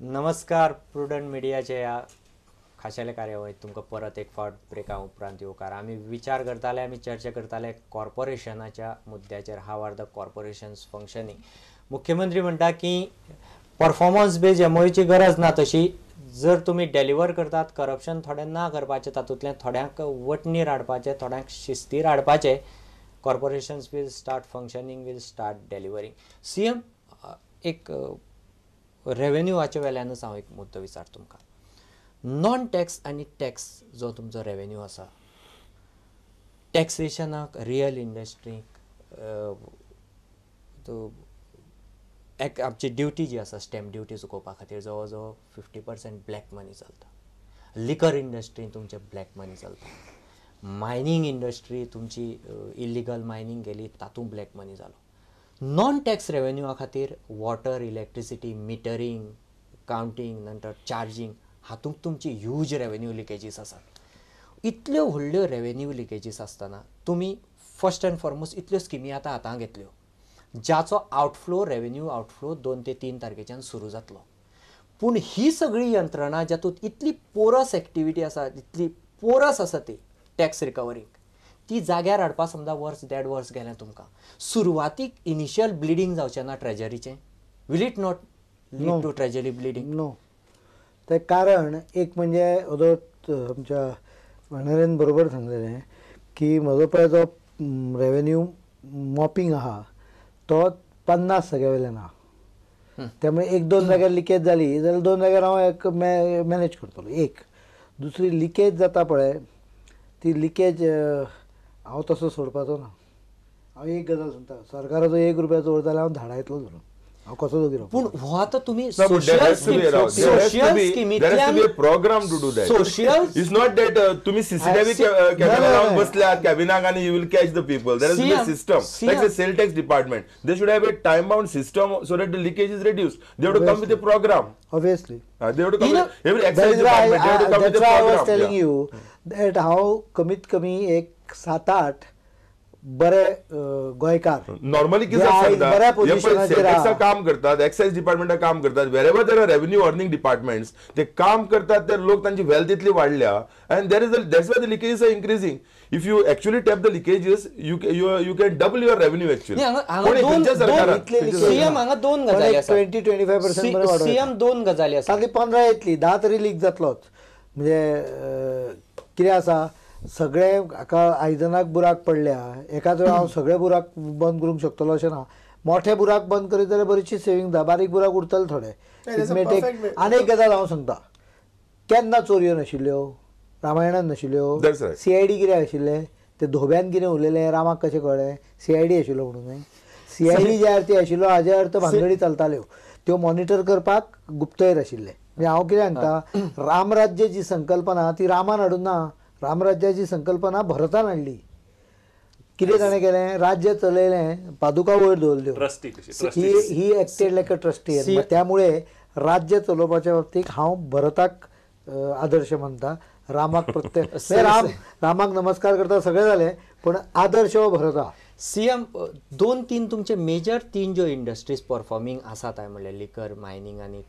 नमस्कार. प्रुडंट मिडियाच्या ह्या खाशेल्या कार्यावळीत तुमकां परत एक फावट ब्रेका उपरांत येवकार. आमी विचार करताले, आमी चर्चा करताले कॉर्पोरेशनाच्या मुद्द्याचेर. How are the corporations functioning. मुख्यमंत्री म्हणटा की परफॉर्मन्स बेज एमओची गरज ना तशी. जर तुमी डेलिव्हर करतात, करप्शन थोडें ना करपाचें, तातूंतल्यान थोड्यांक वटणीर हाडपाचें, थोड्यांक शिस्तीर हाडपाचें, corporations will start functioning, will start delivering. CM, एक रेव्हेन्यूवाच्या वेल्यानूच हांव एक मुद्दो विचारता तुमकां. नॉन टॅक्स आनी टॅक्स जो तुमचो रेव्हेन्यू आसा, टॅक्सेशनाक रियल इंडस्ट्रीक आमची ड्युटी जी आसा, स्टॅम्प ड्युटी चुकोवपा खातीर जवळ जवळ 50% ब्लॅक मनी चलता. लिकर इंडस्ट्री तुमचे ब्लॅक मनी चलता. मायनींग इंडस्ट्री तुमची इलिगल मायनींग गेली, तातूंत ब्लॅक मनी जालो. नॉन टॅक्स रेव्हेन्यूआ खातीर वॉटर, इलेक्ट्रिसिटी, मिटरींग, कावंटींग, नंतर चार्जींग, हातूंत तुमची ह्यूज रेव्हेन्यू लिकेजीस आसात. इतल्यो व्हडल्यो रेव्हेन्यू लिकेजीस आसतना तुमी फर्स्ट एंड फॉरमोस्ट इतल्यो स्किमी आतां हातांत घेतल्यो ज्याचो आउटफ्लो, रेव्हेन्यू आउटफ्लो 2 ते 3 तारखेच्यान सुरू जातलो. पूण ही सगळी यंत्रणा जातूंत इतली पोरस एक्टिविटी आसा, इतली पोरस आसा ती टॅक्स रिकवरीक, ती जाग्यार हाडपा समजा वर्स 1.5 वर्स गेलें तुमकां. सुरवातीक इनिशियल ब्लिडींग जावचें ना ट्रेजरीचें? Will it not lead to treasury bleeding? No. ते कारण एक म्हणजे आमच्या वानरेन बरोबर सांगलेलें की म्हजो पळय जो रेव्हेन्यू मॉपिंग आहा तो 50 जाग्या वयल्यान आहा. त्यामुळे 1-2 जाग्यार लिकेज जाली जाल्यार 2 जाग्यार हांव एक मॅनेज करतलो. एक दुसरी लिकेज जाता पळय, ती लिकेज हांव तसो सोडपाचो ना. हांव एक गजाल सांगता, सरकाराचो 1 रुपया चोर जाल्यार हांव धाडा येतलो धरून. हांव कसो दोगी पूण हो आतां तुमी No, but there has to be a program to do that. It's not that तुम्ही CCTV camera लावून बसल्यात कॅबिनाक आणि you will catch the people. There has to be a system. Like the sales tax department, they should have a time-bound system so that the leakage is reduced. They have to come with a program. Obviously. They have to come with every excise department. They have to come with a program. I was program. telling you that हांव कमीत कमी एक 7-8 बरे गोंयकार normally कितें काम करतात, excise डिपार्टमेंटात काम करतात, wherever there are revenue earning departments, ते काम करतात, ते लोक तांची वेल्थ इतली वाडल्या and that's why the leakages are increasing. If you actually tap the leakages you can double your revenue actually. CM हांगा 2 गजाली आसा. 20-25% बरे वाडोवप. सीएम 2 गजाली आसा. सारकी 15 येतली, 10 तरी लीक जातलोच. म्हणजे कितें आसा, सगळे हाका आयदनाक बुराक पडल्या, एकाच वेळा हांव सगळे बुराक बंद करूंक शकतलो अशें ना. मोठे बुराक बंद करीत जाल्यार बरीचशी सेविंग जाता, बारीक बुराक उरतले थोडे. आनी एक गजाल हांव सांगता, केन्ना चोरयो नाशिल्ल्यो, रामायणान नाशिल्ल्यो, CID कितें आशिल्लें, ते धोब्यान कितें उलयलें, रामाक कशें कळ्ळें, CID आशिल्लो म्हणून. CID जे अर्थ आशिल्लो हाजे अर्थ भानगडी चलताल्यो, त्यो मॉनिटर करपाक गुप्तहेर आशिल्ले. म्हणजे हांव कितें सांगता, रामराज्य जी संकल्पना ती रामान हाडून ना, रामराज्याची संकल्पना भरतान हाडली. कितें ताणें केलें, राज्य चलयलें, पादुका वयर दवरल्यो, he acted like a trustee. त्यामुळे राज्य चलोवपाच्या बाबतीत हांव भरताक आदर्श मानता. रामाक प्रत्येक रामाक नमस्कार करता सगळें जालें, पण आदर्श हो भरता. सीएम, 2-3 तुमचे मेजर 3 ज्यो इंडस्ट्रीज परफॉर्मिंग आसात हांवें म्हणलें, लिकर, मायनींग आनी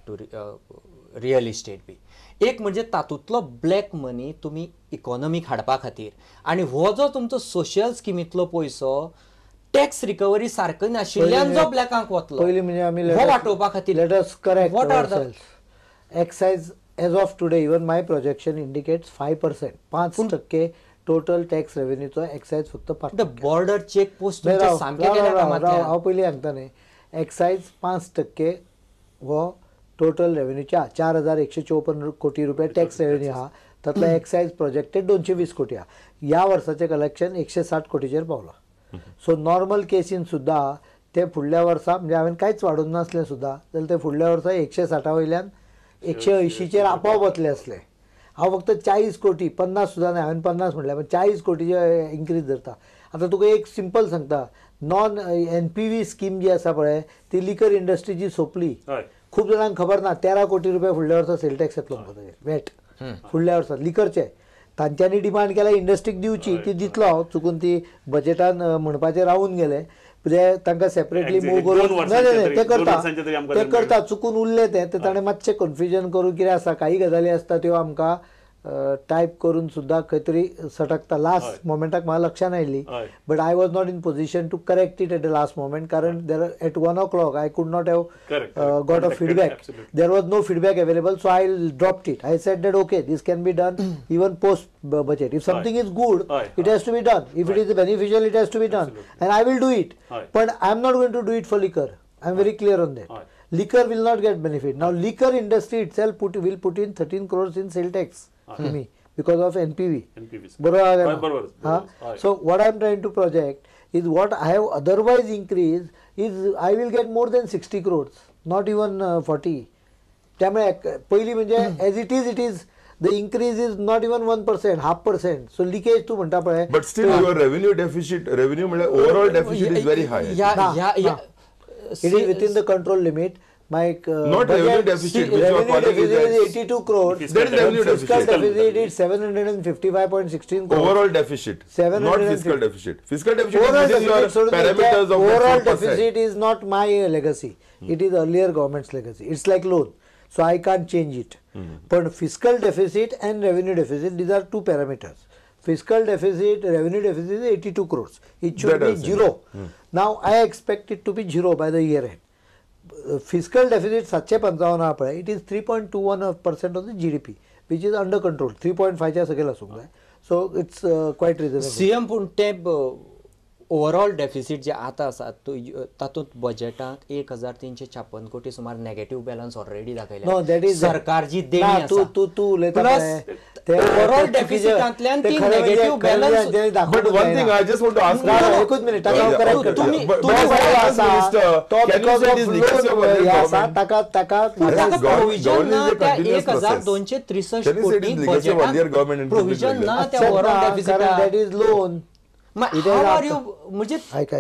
रियल इस्टेट बी. एक म्हणजे तातूंतलो ब्लॅक मनी तुमी इकॉनॉमीक हाडपा खातीर, आनी हो जो तुमचो सोशल स्किमींतलो पयसो टॅक्स रिकवरी सारको नाशिल्ल्यान जो ब्लॅकांक वतलो, पयलीं म्हणजे आमी हो वाटोवपा खातीर let us correct what are the excise as of today. Even my projection indicates 5%, 5% total tax रेव्हेन्यूचो एक्साइज फक्त 5%. बॉर्डर चेक पोस्ट सामके गेल्या कामांतल्यान. हांव पयलीं सांगता न्ही, एक्साइज 5% हो टोटल रेव्हेन्यूच्या 4154 कोटी रुपये टॅक्स रेव्हेन्यू आहा. तातूंतलो एक्साइज प्रोजेक्टेड 220 कोटी आहा. ह्या वर्साचें कलेक्शन 160 कोटीचेर पावलां. सो नॉर्मल केसीन सुद्दां ते फुडल्या वर्सा, म्हणजे हांवें कांयच वाडोवन नासलें सुद्दां, जाल्यार ते फुडल्या वर्सा 160 वयल्यान 180चेर आपोवप वतले आसले. हांव फक्त 40 कोटी, 50 सुद्दां न्हय, हांवें 50 म्हटलें, पण 40 कोटीचे इन्क्रीज धरता. आतां तुका एक सिंपल सांगता, नॉन NPV स्कीम जी आसा पळय, ती लिकर इंडस्ट्री जी सोंपली, खूब जाणांक खबर ना, 13 कोटी रुपया फुडल्या वर्सा सेल टॅक्स येतलो वेट फुडल्या वर्सा लिकरचे. तांच्यांनी डिमांड केला इंडस्ट्रीक दिवची, ती दितलो, चुकून ती बजेटान म्हणपाचें रावून गेले. म्हणजे तांकां सेपरेटली Exactly. मूव करून 2 वर्सांचे नाही तरी- ते 2 करता वर्सांचे तरी आमकां ते रेल्वे करता चुकून उरले ते ताणें मातशें कन्फ्युजन करून कितें आसा काही गजाली आसता त्यो आमकां टायप करून सुद्दां खंय तरी सटकता लास्ट मोमेंटाक म्हाका लक्षांत आयिल्ली हय. But I was not in position to correct it at the last moment कारण there at 1 o'clock I could not have Correct. Got a Contacted, feedback absolutely. there was no feedback available, so I dropped it. I said that okay, this can be done even post budget. If something is good, Aye. it has to be done. If it is beneficial, it has to be done, and I will do it. Aye. But I am not going to do it for liquor. I am very clear on that. Aye. Liquor will not get benefit. Now, liquor industry itself will put in 13 crores in sale tax to me because of NPV. NPVs. बरोबर आहे Aye, ना? बरोबर. हा? Aye. So what I am trying to project is what I have otherwise increased is I will get more than 60 crores, not even 40. त्यामुळे पहिली म्हणजे as it is the increase is not even 1%, 0.5%. So leakage तू म्हणता पळय but still your revenue deficit revenue म्हणजे overall deficit is very high. It is within the control limit. My Not revenue deficit, which your revenue colleague deficit is is 82 crores. There is revenue Fiscal deficit. deficit is 755.16 crores. Overall deficit, 750. not fiscal deficit. Fiscal deficit Overall is within your deficit, so parameters of overall 4%. deficit is not my legacy. It is earlier government's legacy. It's like loan. So I can't change it. But fiscal deficit and revenue deficit, these are two parameters. Fiscal deficit, revenue deficit is 82 crores. It should That be I've seen. zero. Now I expect it to be zero by the year end. Fiscal deficit 755 हा पळय, it is 3.21% of the GDP, which is under control. 3.5 च्या सकयल आसूंक जाय. So it's quite reasonable. CM पूण ते overall deficit जे आतां आसा तातूंत बजेटांत 1356 कोटी सुमार नेगेटिव्ह बॅलन्स ऑलरेडी No, दाखयला. that is सरकार जी देणी ना, आसा तू उलयता Plus, पळय, ते overall ते चुकीचें- deficitantल्यान ते ती खरें म्हणजे- negative खरें म्हणजे balance- जे दाखोवंक But one जायना. thing I just want to ask ना, you. एकूच मिनिट ताका हांव correct करता. तुम्ही- But तुम्ही but जो finance आसा, minister, तो can you because say of this legacy of loan earlier हे आसा, government? ताका Yes, प्रोविजन government ना is a त्या continuous process. 1263 Can you say it कोटी is legacy of earlier government बजेटांत in प्रोविजन public ना library? त्या overall कारण डेफिसिटांत that is loan. It is how are after- you म्हणजे ऐक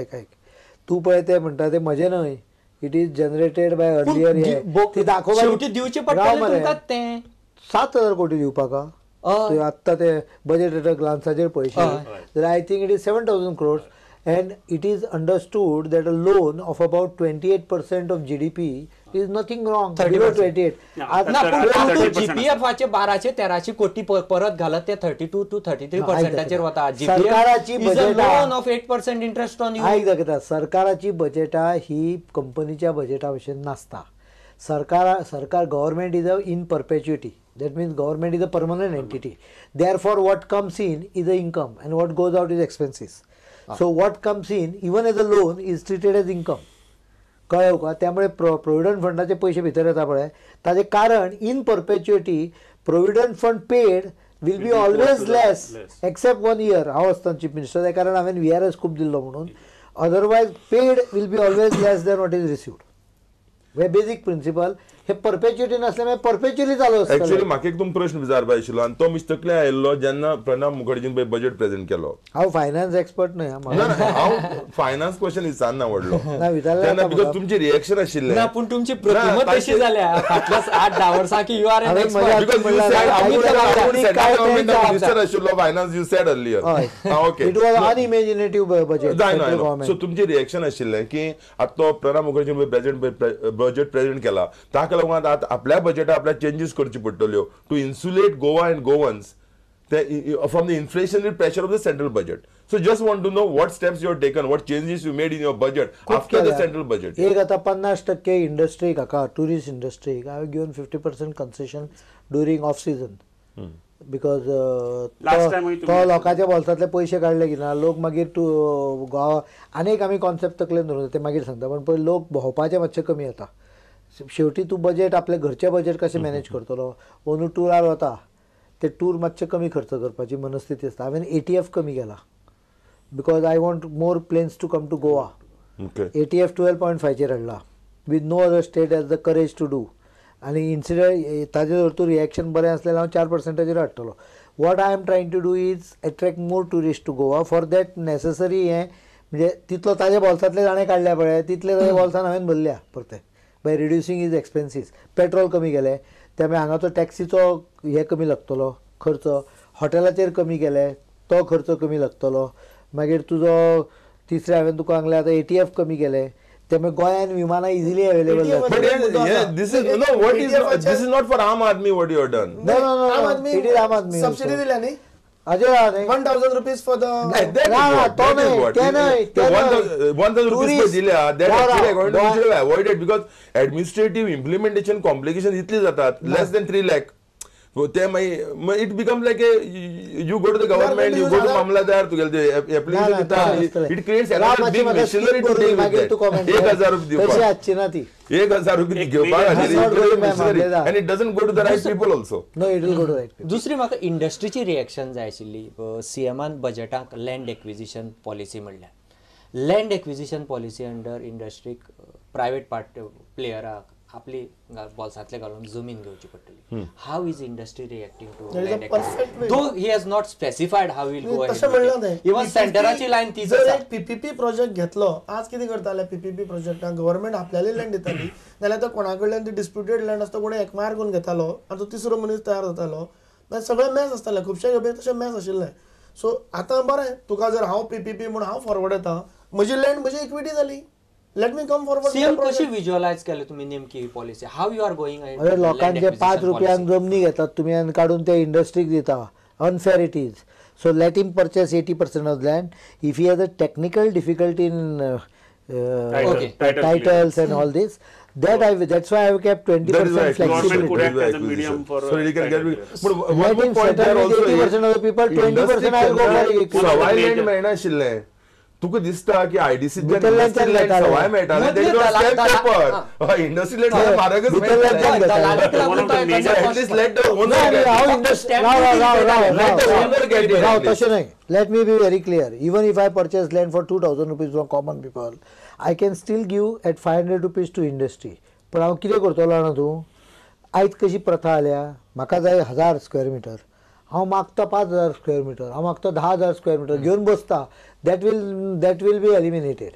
तू पळय ते म्हणटा ते म्हजें न्हय. It is generated by earlier हे ती दाखोवपाक शेवटी दिवचे पडटले तुमकां तें 7,000 कोटी दिवपाक हय. आत्ता ते बजेट ग्लान्साचेर पळयशे हय. जाल्यार I think it is 7,000 crores and it is understood that a loan of about 28% of GDP is nothing wrong. 30%. Below 28. ना, ना तर- पूण तर- तूं 30% जीपीएफाचे 12-13 कोटी परत घालत ते 32 to 33% वता. सरकाराची बजेटां- loan of 8% interest on you. आयक दाखयता सरकाराची बजेटां ही कंपनीच्या बजेटा भशेन नासता. सरकार government is in perpetuity. That means government is a permanent entity. Therefore, what comes in is the income and what goes out is expenses. So what comes in, even as a loan, is treated as income. कळ्ळें का? त्यामुळे provident फंडाचे पयशे भितर येता पळय ताजें कारण in perpetuity provident fund paid will be always less except 1 year. हांव आसतना चीफ मिनिस्टर त्या कारण हांवें VRS खूब दिल्लो म्हणून. Otherwise paid will be always less than what is received. हे बेजीक प्रिंसिपल. हे परपेच्युटी नासले मागीर परपेच्युअली चालू एक्चुअली आसतलें. म्हाका एक तुमकां प्रश्न विचारपाक आशिल्लो आनी तो मिस्टेकली आयिल्लो जेन्ना प्रणब मुखर्जीन पळय बजेट प्रेझेंट केलो. हांव फायनान्स एक्सपर्ट न्हय. ना, ना, हांव फायनान्स क्वेश्चन विचारना व्हडलो ना, विचारल्यार तेन्ना जाता बिकॉज म्हाका. तुमची रिएक्शन आशिल्लें. ना पूण तुमची प्रतिमा ना, तशी जाल्या फाटल्या 8-10 वर्सां की यू आर एन हांवें एक्सपर्ट. म्हज्या- Because you म्हणल्यार said आमी आपूण त्या आपूण बाबतींत central काय government तेंच्या minister आशिल्लो फायनान्स यू सेड अर्लियर. हय. ओके. इट वॉज अनइमेजिनेटिव्ह बजेट जायना सेंट्रल सो गव्हर्मेंट. तुमची रिएक्शन आशिल्लें की आतां तो प्रणब मुखर्जीन बजेट प्रेझेंट केला ताका लागून आतां आपल्या बजेटात आपल्या चेंजीस करची पडटल्यो to insulate Goa and Goans from the inflationary pressure of the central budget. So just want to know what steps you are taken, what changes you made in your budget after the central budget. एक आता 50% इंडस्ट्रीक हाका tourist इंडस्ट्रीक हांवें given 50% concession during off season. Because Last time तुम्ही- तो लोकांच्या बोल्सांतले पयशे काडले की ना लोक मागीर गोवा आनीक आमी कॉन्सेप्ट तकलेन धरून ते मागीर सांगता. पण पळय लोक भोंवपाचे मातशे कमी येता. शेवटी तूं बजेट आपले घरचे बजेट कशें मॅनेज करतलो. अंदू टुरार वता ते टूर मातशे कमी खर्च करपाची मनस्थिती आसता. हांवें ATF कमी केला because I want more planes to come to Goa. ATF 12.5 हाडला with no other state has the courage to do. आनी इन्सिडंट ताजे जर तूं रिएक्शन बरें आसलें हांव 4% हाडटलो. What I am trying to do is attract more tourist to Goa. For that necessary हें म्हणजे तितलो ताजे बोल्सांतले ताणें काडल्या पळय तितले ताजे बोल्सान हांवें भरल्या परते बाय रिड्युसींग इज एक्सपेन्सीस. पेट्रोल कमी केलें त्यामुळे हांगाचो टॅक्सीचो हे कमी लागतलो खर्च. हॉटेलाचेर कमी केले तो खर्च कमी लागतलो. मागीर तुजो तिसरें हांवें तुका सांगलें आतां ATF कमी केले त्यामुळे गोंयान विमानां इजिली अवेलेबल ATF जातात. This is not for Aam Aadmi what you have done. आम आदमी It is आम आदमी सबसिडी दिल्या न्ही अजय राव नाही 1000 rupees for the That is No, what, तो that is नाही, what. ते नाही, ते The नाही. 1,000 rupees Tourist. दिल्या, that No, actually no, according to no. me should have avoided because administrative implementation complications इतली जातात less than 3 lakh. So ते मागीर it becomes like you go to the government, you go to मामलादार तुगेले application दिता, it creates another big machinery to deal with that. 1,000 रुपये तशी दिवपाक. आजची ना ती 1,000 रुपये घेवपाक That's खातीर not it creates going, ma'am, machinery. Amreda. And it doesn't go to the right people also. No it will go to right. दुसरी म्हाका इंडस्ट्रीची रिएक्शन जाय आशिल्ली. CMान बजेटाक लँड एक्विजिशन पॉलिसी म्हणल्यार लँड एक्विजिशन पॉलिसी अंडर इंडस्ट्रीक प्रायवेट प्लेयराक आपली बॉल्सांतले घालून जमीन घेवची पडटली. How is industry reacting to There is a land perfect way. Though he has not specified how will go तशें म्हणलं नाही. इवन सेंटराची लायन तीच जर आसा. एक पीपीपी प्रोजेक्ट घेतलो आज कितें करताले पीपीपी प्रोजेक्टाक गव्हर्नमेंट आपल्याली लँड दिताली नाल्यार तो कोणा कडल्यान ती डिस्प्युटेड लँड आसता कोणी एक्वायर करून घेतालो आनी तो तिसरो मनीस तयार जातालो मागीर सगळें मॅच आसतालें खुबशे खेपे तशें मॅच आशिल्लें. सो आतां बरें तुका जर हांव पीपीपी म्हूण हांव फॉरवर्ड येता म्हजी लँड म्हजी इक्विटी जाली let me come forward. CM कशी विज्युअलायज केले तुम्ही नेमकी ही policy how you are going अरे लोकांचे 5 रुपयांक जमनी घेतात तुम्ही आणि काढून ते इंडस्ट्रीक दिता unfair it is. So let him purchase 80% of land if he has a technical difficulty in titles and all this that's why I have kept 20% flexibility. could act as a medium for So he can get. But Let one more him point there settle with also 80% of the people, 20% I will go for it. सवाय land मेळनाशिल्लें. तुका दिसता की IDC भितर land land सवाय मेळटालें मदले तेजे दलाल- पेपर इंडस्ट्री लँड जाल्यार म्हारगच भितर land मेळटालें. घेतले. दलालीक लागून One of the तो major- एखादो At least let the owner No, get it. how industry Let the owner get it. Now, at least. तशें नाही. Let me be very clear. Even if I purchase land for 2,000 rupees from common people, I can still give at 500 rupees to industry. पण हांव कितें करतलो जाणा तूं आयज कशी प्रथा आल्या म्हाका जाय 1000 स्क्वेअर मिटर हांव मागता 5000 स्क्वेअर मिटर हांव मागता 10,000 स्क्वेअर मिटर घेवन बसता that will be eliminated.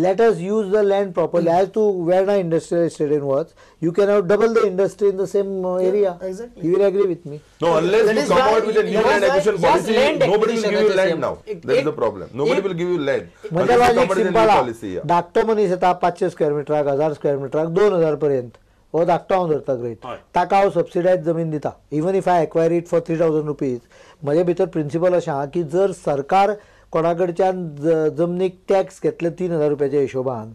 Let us use the land properly. As to where the industrial estate was, you can have double the industry in the same area. exactly. You will agree with me. No, unless That you is come why out with a new it was land like acquisition just policy, land nobody will acquisition give you at the land same- now. That is the problem. Nobody will give you land. म्हणजे Unless you logic come out with a simple new policy. Yeah. धाकटो मनीस येता 500 square मिटराक 1000 square मिटराक 2000 पर्यंत हो धाकटो हांव धरता great हय. ताका हांव सबसिडायज जमीन दिता even if I acquire it for 3000 rupees म्हजे भितर प्रिंसिपल अशें आहा की जर सरकार कोणा कडच्यान जमनीक टॅक्स घेतले 3000 रुपयाच्या हिशोबान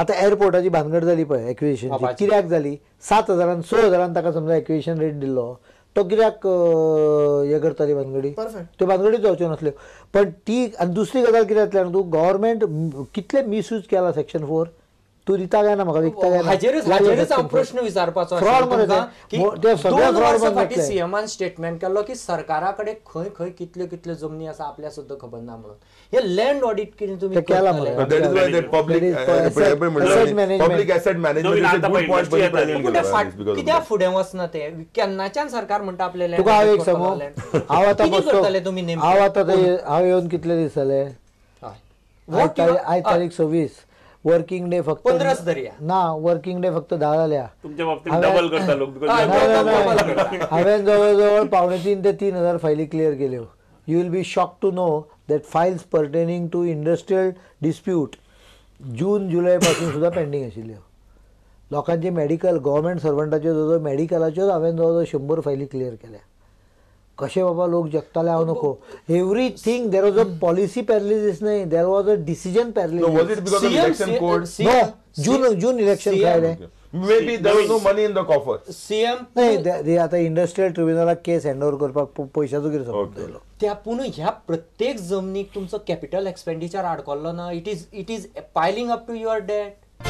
आतां एअरपोर्टाची भानगड जाली पळय एक्विजिशनची कित्याक जाली 7000 6000 ताका समजा एक्विजिशन रेट दिल्लो तो कित्याक हे करताली भानगडी Perfect. त्यो भानगडी जावच्यो नासल्यो पण ती आनी दुसरी गजाल कितें जातली जाणा तूं गव्हर्मेंट कितले मिसयूज केला सेक्शन 4 तू दिता काय ना म्हाका विकता काय हाजेरच हांव प्रश्न विचारपाचो Fraud मरे ते. ते सगळे fraud बंद फाटी जातले. सीएमान स्टेटमेंट केलो की सरकारा कडेन खंय खंय कितल्यो कितल्यो जमनी आसा आपल्याक सुद्दां खबर ना म्हणून हे लँड ऑडिट कितें तुमी ते केला करतले? मरे. That is why that public That is asset management. public asset management is a आता good point for industry the planning पूण ते because of कित्याक that. फुडें वचना ते केन्नाच्यान सरकार म्हणटा आपले land तुका हांव audit एक करतलो सांगू land. हांव आतां कितें बसलो करतले तुमी नेमके? हांव आतां हांव येवन कितले दीस जाले हय. आयज तारीख 26 वर्किंग डे फक्त 15च धरया. ना वर्किंग डे फक्त 10 जाल्या तुमच्या बाबतीत हांवें- डबल करता लोक हय, बिकॉज हांवें जवळ 2.5 ते 3000 फायली क्लियर केल्यो you will be shock to know that files pertaining to industrial dispute जून जुलय पासून सुद्दां पेंडींग आशिल्ल्यो लोकांचे मेडिकल गव्हर्मेंट सर्वंटाच्यो जवळ मेडिकलाच्योच हांवें जवळ 100 फायली क्लियर केल्या कशे बाबा लोक जगताले हांव नको everything there was a policy paralysis न्हय there was a decision No, was paralysis it because of election code? No June election Friday Maybe there was no money in the coffers. CM नाही आता industrial ट्रिब्युनलाक case hand over करपाक पयशाचो कितें संबंद Okay. येयलो त्या पूण ह्या प्रत्येक जमनीक तुमचो कॅपिटल एक्सपेंडिचर आडकोल्लो ना it is piling up to your date